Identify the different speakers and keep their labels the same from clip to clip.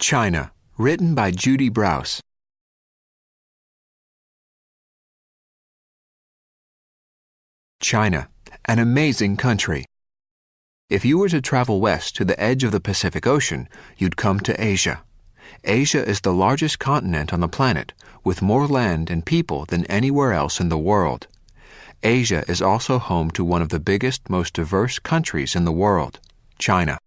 Speaker 1: China, written by Judy Browse. China, an amazing country. If you were to travel west to the edge of the Pacific Ocean, you'd come to Asia. Asia is the largest continent on the planet, with more land and people than anywhere else in the world. Asia is also home to one of the biggest, most diverse countries in the world, China.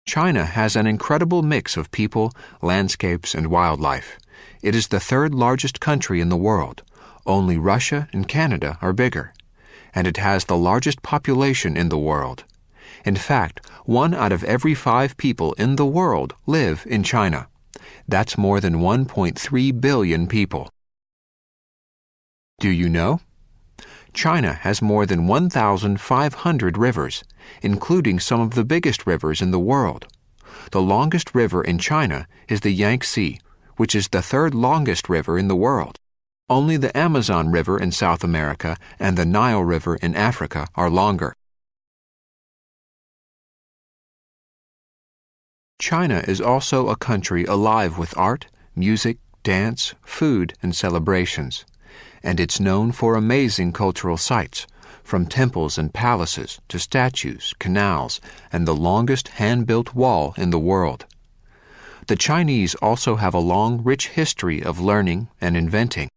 Speaker 1: China has an incredible mix of people, landscapes, and wildlife. It is the third largest country in the world. Only Russia and Canada are bigger. And it has the largest population in the world. In fact, 1 out of every 5 people in the world live in China. That's more than 1.3 billion people. Do you know? China has more than 1,500 rivers, including some of the biggest rivers in the world. The longest river in China is the Yangtze, which is the third longest river in the world. Only the Amazon River in South America and the Nile River in Africa are longer. China is also a country alive with art, music, dance, food, and celebrations. And it's known for amazing cultural sites, from temples and palaces to statues, canals, and the longest hand-built wall in the world. The Chinese also have a long, rich history of learning and inventing.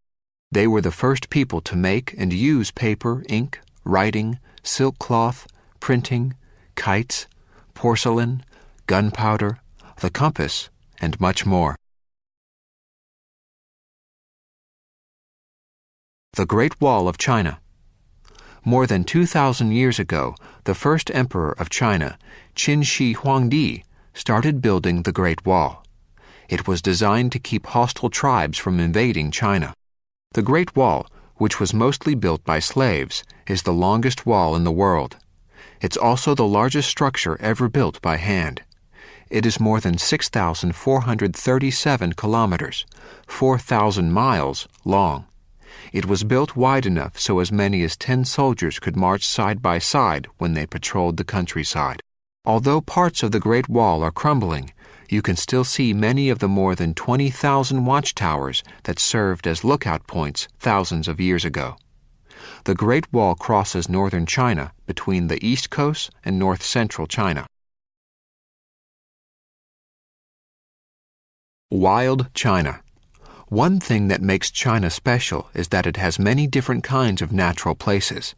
Speaker 1: They were the first people to make and use paper, ink, writing, silk cloth, printing, kites, porcelain, gunpowder, the compass, and much more. The Great Wall of China. More than 2,000 years ago, the first emperor of China, Qin Shi Huangdi, started building the Great Wall. It was designed to keep hostile tribes from invading China. The Great Wall, which was mostly built by slaves, is the longest wall in the world. It's also the largest structure ever built by hand. It is more than 6,437 kilometers, 4,000 miles long. It was built wide enough so as many as 10 soldiers could march side by side when they patrolled the countryside. Although parts of the Great Wall are crumbling, you can still see many of the more than 20,000 watchtowers that served as lookout points thousands of years ago. The Great Wall crosses northern China between the East Coast and north-central China. Wild China. One thing that makes China special is that it has many different kinds of natural places.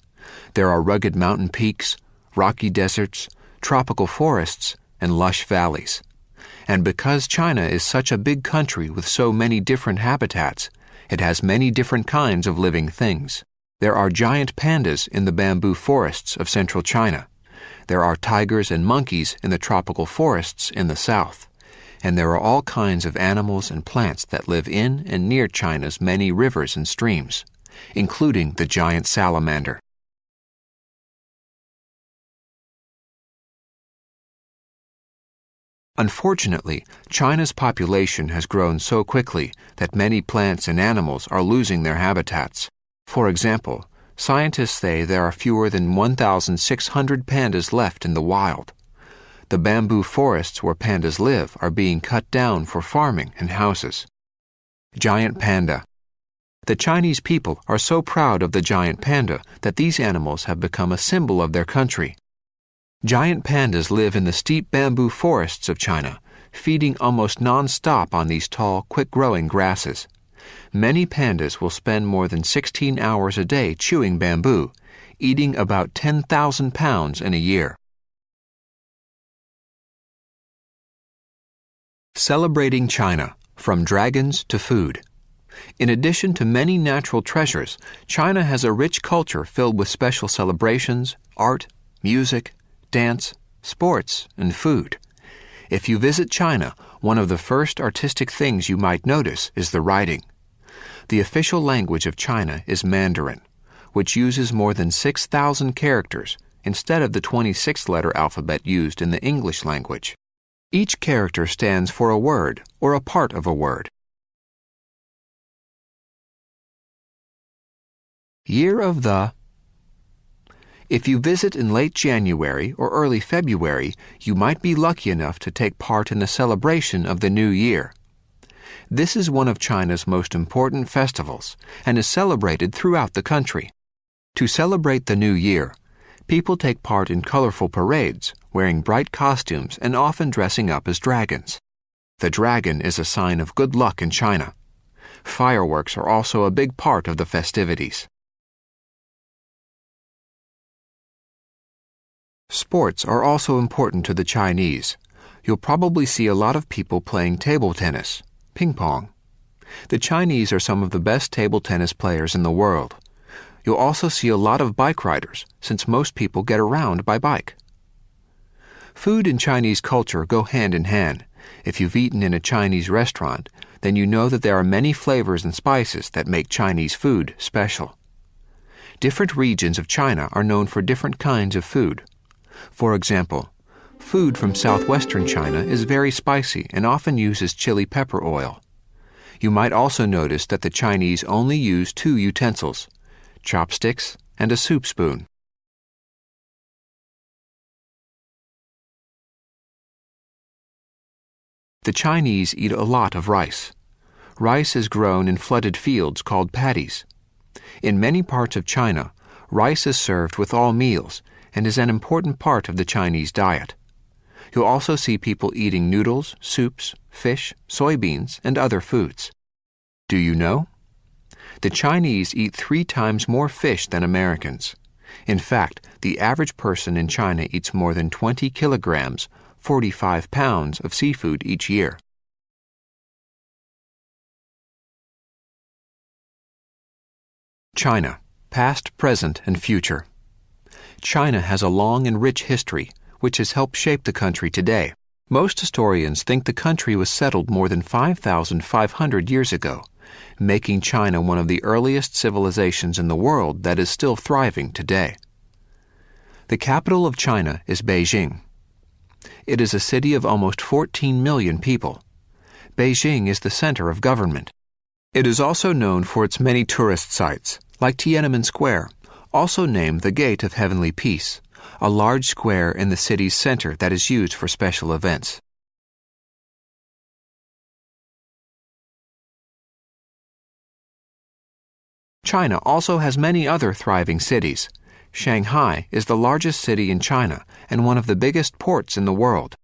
Speaker 1: There are rugged mountain peaks, rocky deserts, tropical forests, and lush valleys. And because China is such a big country with so many different habitats, it has many different kinds of living things. There are giant pandas in the bamboo forests of central China. There are tigers and monkeys in the tropical forests in the south. And there are all kinds of animals and plants that live in and near China's many rivers and streams, including the giant salamander. Unfortunately, China's population has grown so quickly that many plants and animals are losing their habitats. For example, scientists say there are fewer than 1,600 pandas left in the wild. The bamboo forests where pandas live are being cut down for farming and houses. Giant panda. The Chinese people are so proud of the giant panda that these animals have become a symbol of their country. Giant pandas live in the steep bamboo forests of China, feeding almost non-stop on these tall, quick-growing grasses. Many pandas will spend more than 16 hours a day chewing bamboo, eating about 10,000 pounds in a year. Celebrating China, from dragons to food. In addition to many natural treasures, China has a rich culture filled with special celebrations, art, music, dance, sports, and food. If you visit China, one of the first artistic things you might notice is the writing. The official language of China is Mandarin, which uses more than 6,000 characters instead of the 26-letter alphabet used in the English language. Each character stands for a word or a part of a word. Year of the. If you visit in late January or early February, you might be lucky enough to take part in the celebration of the New Year. This is one of China's most important festivals and is celebrated throughout the country. To celebrate the New Year, people take part in colorful parades, wearing bright costumes and often dressing up as dragons. The dragon is a sign of good luck in China. Fireworks are also a big part of the festivities. Sports are also important to the Chinese. You'll probably see a lot of people playing table tennis, ping pong. The Chinese are some of the best table tennis players in the world. You'll also see a lot of bike riders, since most people get around by bike. Food and Chinese culture go hand in hand. If you've eaten in a Chinese restaurant, then you know that there are many flavors and spices that make Chinese food special. Different regions of China are known for different kinds of food. For example, food from southwestern China is very spicy and often uses chili pepper oil. You might also notice that the Chinese only use 2 utensils, chopsticks and a soup spoon. The Chinese eat a lot of rice. Rice is grown in flooded fields called paddies. In many parts of China, rice is served with all meals and is an important part of the Chinese diet. You'll also see people eating noodles, soups, fish, soybeans, and other foods. Do you know? The Chinese eat 3 times more fish than Americans. In fact, the average person in China eats more than 20 kilograms, 45 pounds of seafood each year. China, past, present, and future. China has a long and rich history, which has helped shape the country today. Most historians think the country was settled more than 5,500 years ago, making China one of the earliest civilizations in the world that is still thriving today. The capital of China is Beijing. It is a city of almost 14 million people. Beijing is the center of government. It is also known for its many tourist sites, like Tiananmen Square, also named the Gate of Heavenly Peace, a large square in the city's center that is used for special events. China also has many other thriving cities. Shanghai is the largest city in China and one of the biggest ports in the world.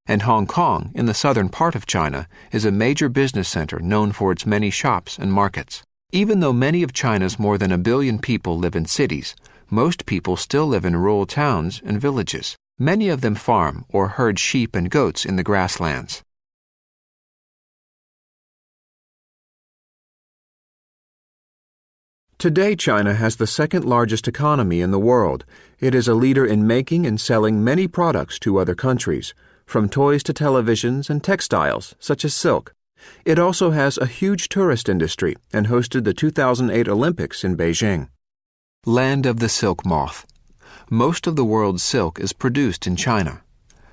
Speaker 1: And Hong Kong, in the southern part of China, is a major business center known for its many shops and markets. Even though many of China's more than 1 billion people live in cities, most people still live in rural towns and villages. Many of them farm or herd sheep and goats in the grasslands. Today, China has the second largest economy in the world. It is a leader in making and selling many products to other countries, from toys to televisions and textiles, such as silk. It also has a huge tourist industry and hosted the 2008 Olympics in Beijing. Land of the silk moth. Most of the world's silk is produced in China.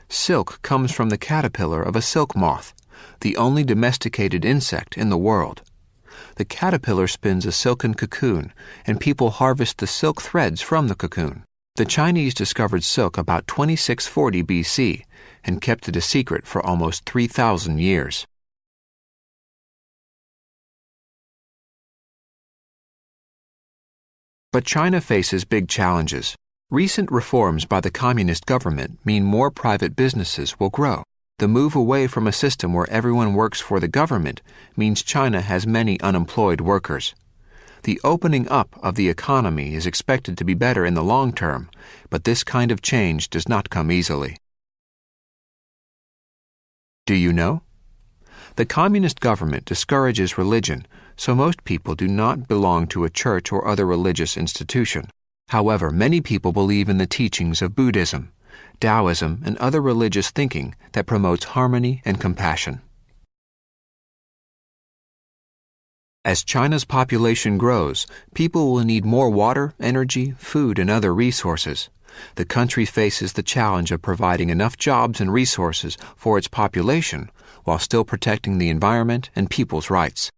Speaker 1: Silk comes from the caterpillar of a silk moth, the only domesticated insect in the world. The caterpillar spins a silken cocoon, and people harvest the silk threads from the cocoon. The Chinese discovered silk about 2640 BC and kept it a secret for almost 3,000 years. But China faces big challenges. Recent reforms by the communist government mean more private businesses will grow. The move away from a system where everyone works for the government means China has many unemployed workers. The opening up of the economy is expected to be better in the long term, but this kind of change does not come easily. Do you know? The communist government discourages religion, so most people do not belong to a church or other religious institution. However, many people believe in the teachings of Buddhism, Taoism, and other religious thinking that promotes harmony and compassion. As China's population grows, people will need more water, energy, food, and other resources. The country faces the challenge of providing enough jobs and resources for its population while still protecting the environment and people's rights.